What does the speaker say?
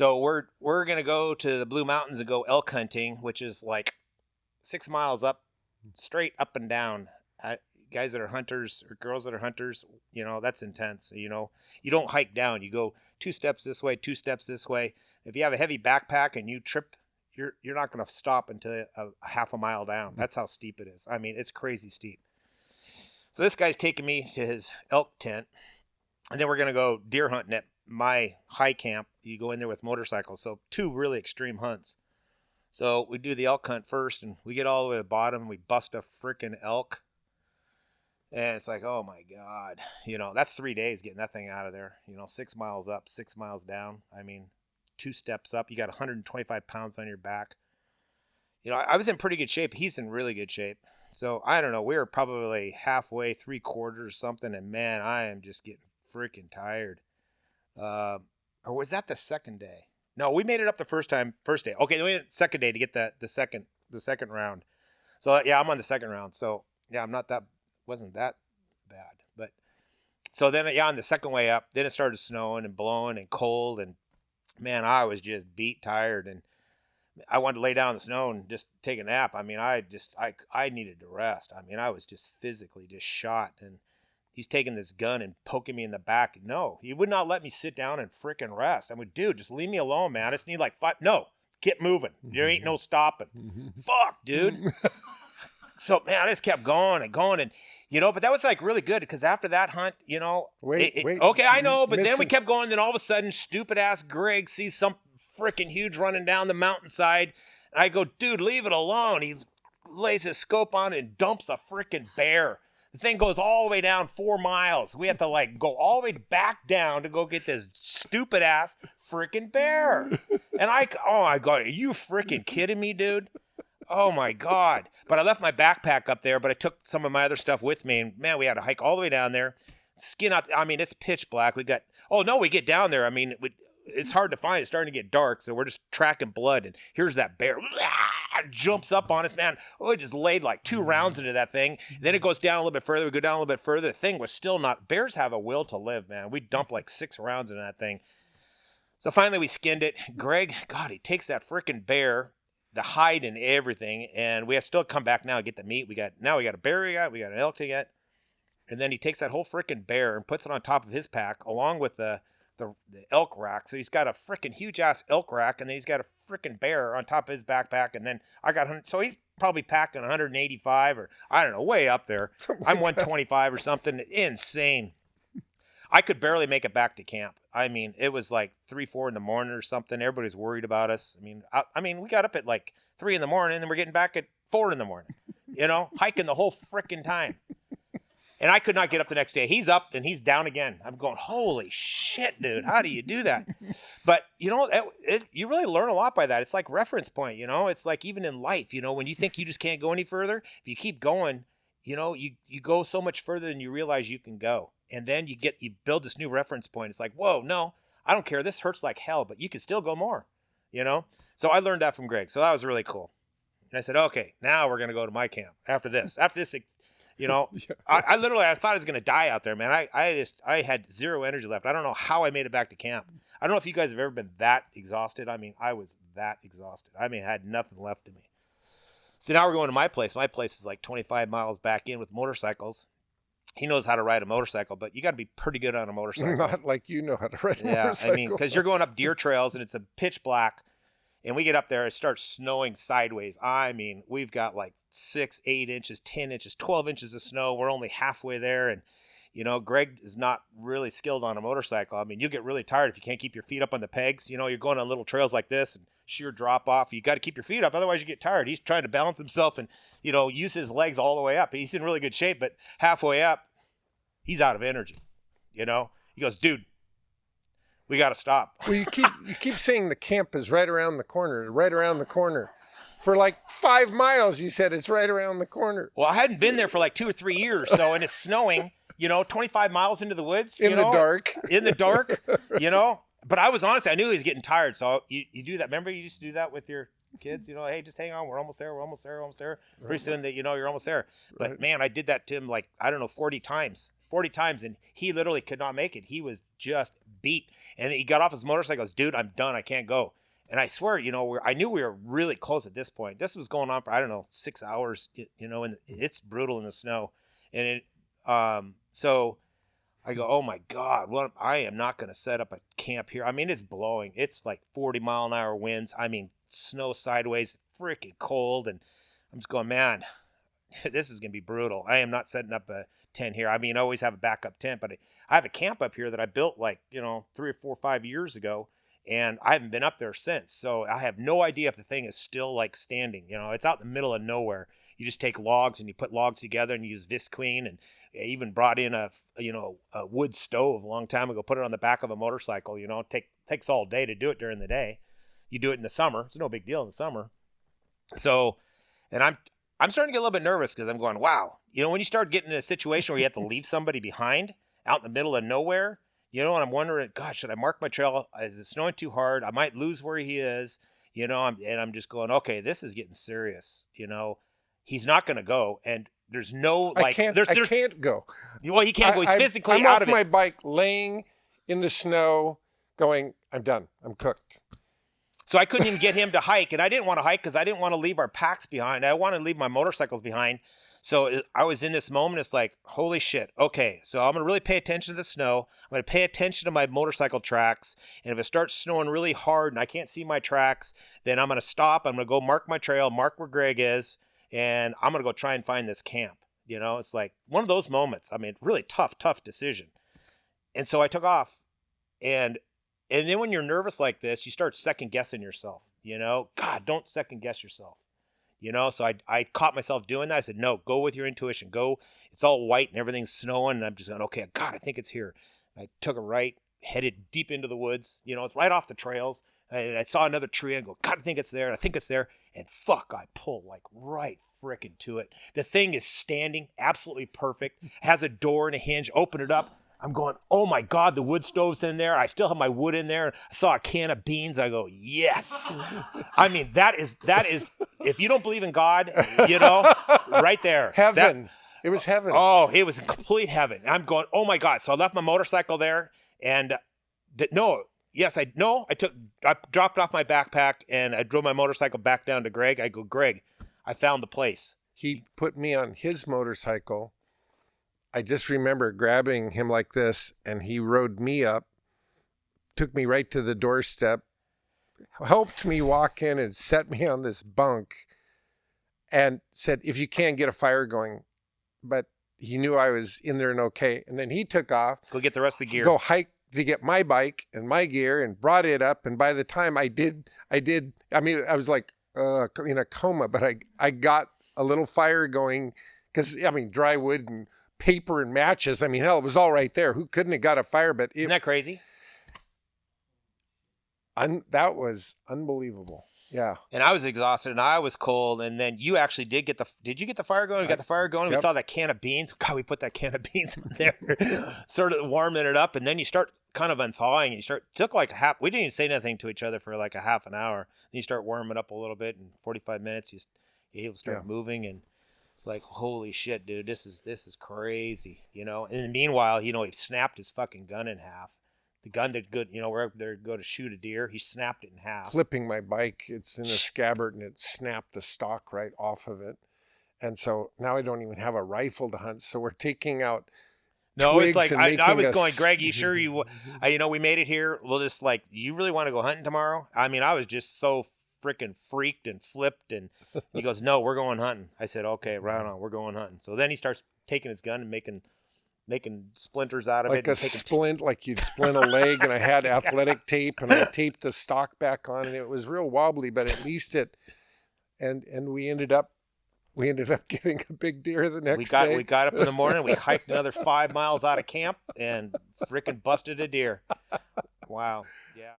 So we're gonna go to the Blue Mountains and go elk hunting, which is like 6 miles up, straight up and down. Guys that are hunters or girls that are hunters, that's intense. You don't hike down. You go 2 steps this way, 2 steps this way. If you have a heavy backpack and you trip, you're not going to stop until a half a mile down. That's how steep it is. I mean, it's crazy steep. So this guy's taking me to his elk tent, and then we're going to go deer hunting at my high camp. You go in there with motorcycles. So 2 really extreme hunts. So we do the elk hunt first, and we get all the way to the bottom. We bust a freaking elk. And it's like, oh my God, that's 3 days getting that thing out of there. 6 miles up, 6 miles down. I mean, 2 steps up, you got 125 pounds on your back. I was in pretty good shape. He's in really good shape. So I don't know. We were probably halfway, 3/4 something. And man, I am just getting freaking tired. Or was that the second day? No, we made it up the first day. Okay, we went second day to get the second round. So yeah, I'm on the second round. So yeah, wasn't that bad. But so then, on the second way up, then it started snowing and blowing and cold. And man, I was just beat, tired. And I wanted to lay down in the snow and just take a nap. I mean, I needed to rest. I mean, I was just physically just shot. And he's taking this gun and poking me in the back. No, he would not let me sit down and freaking rest. I mean, dude, just leave me alone, man. I just need like 5. No, get moving. There ain't no stopping. Fuck, dude. So, man, I just kept going and going. And, but that was like really good because after that hunt, Wait. Okay, I know. But then we kept going. Then all of a sudden, stupid ass Greg sees some freaking huge running down the mountainside. And I go, dude, leave it alone. He lays his scope on and dumps a freaking bear. The thing goes all the way down 4 miles. We have to like go all the way back down to go get this stupid ass freaking bear. And oh my God, are you freaking kidding me, dude? Oh my God. But I left my backpack up there, but I took some of my other stuff with me. And man, we had to hike all the way down there. Skin out. I mean, it's pitch black. We get down there. I mean, it's hard to find. It's starting to get dark. So we're just tracking blood. And here's that bear. Jumps up on us, man. Oh, it just laid like 2 rounds into that thing. Then it goes down a little bit further. We go down a little bit further. The thing was still not. Bears have a will to live, man. We dumped like 6 rounds into that thing. So finally we skinned it. Greg, God, he takes that freaking bear, the hide and everything, and we have still come back now and get the meat. We got a bear we got an elk to get. And then he takes that whole freaking bear and puts it on top of his pack along with the elk rack. So he's got a freaking huge ass elk rack, and then he's got a freaking bear on top of his backpack. And then so he's probably packing 185 or I don't know, way up there. I'm 125 or something. Insane. I could barely make it back to camp. I mean, it was like 3, 4 in the morning or something. Everybody's worried about us. I mean, we got up at like 3 in the morning and we're getting back at 4 in the morning, hiking the whole freaking time. And I could not get up the next day. He's up and he's down again. I'm going, holy shit, dude. How do you do that? But, you really learn a lot by that. It's like reference point, It's like even in life, when you think you just can't go any further, if you keep going, you go so much further than you realize you can go. And then you build this new reference point. It's like, whoa, no, I don't care. This hurts like hell, but you can still go more, So I learned that from Greg. So that was really cool. And I said, okay, now we're going to go to my camp after this. I literally, I thought I was going to die out there, man. I had 0 energy left. I don't know how I made it back to camp. I don't know if you guys have ever been that exhausted. I mean, I was that exhausted. I had nothing left in me. So now we're going to my place. My place is like 25 miles back in with motorcycles. He knows how to ride a motorcycle, but you got to be pretty good on a motorcycle. Not like you know how to ride a motorcycle. I mean, because you're going up deer trails and it's a pitch black, and we get up there, it starts snowing sideways. I mean, we've got like 6, 8 inches, 10 inches, 12 inches of snow. We're only halfway there, and Greg is not really skilled on a motorcycle. I mean, you get really tired if you can't keep your feet up on the pegs. You're going on little trails like this and sheer drop off. You got to keep your feet up, otherwise you get tired. He's trying to balance himself and use his legs all the way up. He's in really good shape, but halfway up, he's out of energy. He goes, dude, we got to stop. Well, you keep saying the camp is right around the corner. For like 5 miles, you said it's right around the corner. Well, I hadn't been there for like 2 or 3 years, and it's snowing. 25 miles into the woods. In the dark. But I was honest. I knew he was getting tired. So you do that. Remember you used to do that with your kids? Hey, just hang on. We're almost there. Pretty soon that, you're almost there. But man, I did that to him like, I don't know, 40 times. And he literally could not make it. He was just beat. And he got off his motorcycle. Goes, dude, I'm done. I can't go. And I swear, you know, I knew we were really close at this point. This was going on for, I don't know, 6 hours, you know, and it's brutal in the snow. And so I go, oh my God, well, I am not going to set up a camp here. I mean, it's blowing. It's like 40-mile-an-hour winds. I mean, snow sideways, freaking cold. And I'm just going, man, this is going to be brutal. I am not setting up a tent here. I mean, I always have a backup tent, but I have a camp up here that I built like, you know, 3 or 4 or 5 years ago. And I haven't been up there since. So I have no idea if the thing is still like standing. You know, it's out in the middle of nowhere. You just take logs and you put logs together and you use Visqueen. And I even brought in a wood stove a long time ago, put it on the back of a motorcycle. You know, takes all day to do it during the day. You do it in the summer. It's no big deal in the summer. So, and I'm starting to get a little bit nervous because I'm going, wow. You know, when you start getting in a situation where you have to leave somebody behind out in the middle of nowhere, you know, and I'm wondering, gosh, should I mark my trail? Is it snowing too hard? I might lose where he is. You know, I'm just going, okay, this is getting serious. You know, he's not going to go, and there's no like, I can't go. Well, he can't go. He's physically I'm out off of it. my bike, laying in the snow, going, I'm done. I'm cooked. So I couldn't even get him to hike, and I didn't want to hike because I didn't want to leave our packs behind. I wanted to leave my motorcycles behind. So I was in this moment. It's like, holy shit. Okay, so I'm going to really pay attention to the snow. I'm going to pay attention to my motorcycle tracks. And if it starts snowing really hard and I can't see my tracks, then I'm going to stop. I'm going to go mark my trail, mark where Greg is, and I'm going to go try and find this camp. You know, it's like one of those moments. I mean, really tough decision. And so I took off. And then when you're nervous like this, you start second guessing yourself. You know, God, don't second guess yourself. You know, so I caught myself doing that. I said, no, go with your intuition. Go. It's all white and everything's snowing. And I'm just going, okay, God, I think it's here. I took a right, headed deep into the woods. You know, it's right off the trails. And I saw another tree and go, God, I think it's there. I think it's there. And fuck, I pull like right frickin' to it. The thing is standing absolutely perfect. Has a door and a hinge. Open it up. I'm going, oh my God, the wood stove's in there. I still have my wood in there. I saw a can of beans. I go, yes. I mean, that is, if you don't believe in God, you know, right there. Heaven. It was heaven. Oh, it was complete heaven. I'm going, oh my God. So I left my motorcycle there and I dropped off my backpack and I drove my motorcycle back down to Greg. I go, Greg, I found the place. He put me on his motorcycle. I just remember grabbing him like this, and he rode me up, took me right to the doorstep, helped me walk in and set me on this bunk, and said, if you can, get a fire going. But he knew I was in there and okay. And then he took off. Go get the rest of the gear. Go hike to get my bike and my gear and brought it up. And by the time I mean, I was like in a coma, but I got a little fire going because, I mean, dry wood and paper and matches. I mean, hell, it was all right there. Who couldn't have got a fire? But isn't that crazy? That was unbelievable. Yeah. And I was exhausted and I was cold. And then you actually did you get the fire going? You got the fire going. Yep. We saw that can of beans. God, we put that can of beans in there, sort of warming it up. And then you start kind of unthawing and took like we didn't even say nothing to each other for like a half an hour. Then you start warming up a little bit. In 45 minutes, you start moving and it's like, holy shit, dude, this is crazy, you know? And meanwhile, you know, he snapped his fucking gun in half. The gun that we're up there to go to shoot a deer. He snapped it in half. Flipping my bike, it's in a scabbard and it snapped the stock right off of it. And so now I don't even have a rifle to hunt. So we're taking out it's like, I was going, Greg, you sure you know, we made it here. We'll just like, you really want to go hunting tomorrow? I mean, I was just so freaking freaked and flipped, and he goes, no, we're going hunting. I said, okay, right on, we're going hunting. So then he starts taking his gun and making splinters out of like it. Like a splint, like you'd splint a leg, and I had athletic tape, and I taped the stock back on, and it was real wobbly, but at least and we ended up getting a big deer the next day. We got up in the morning, we hiked another 5 miles out of camp, and freaking busted a deer. Wow. Yeah.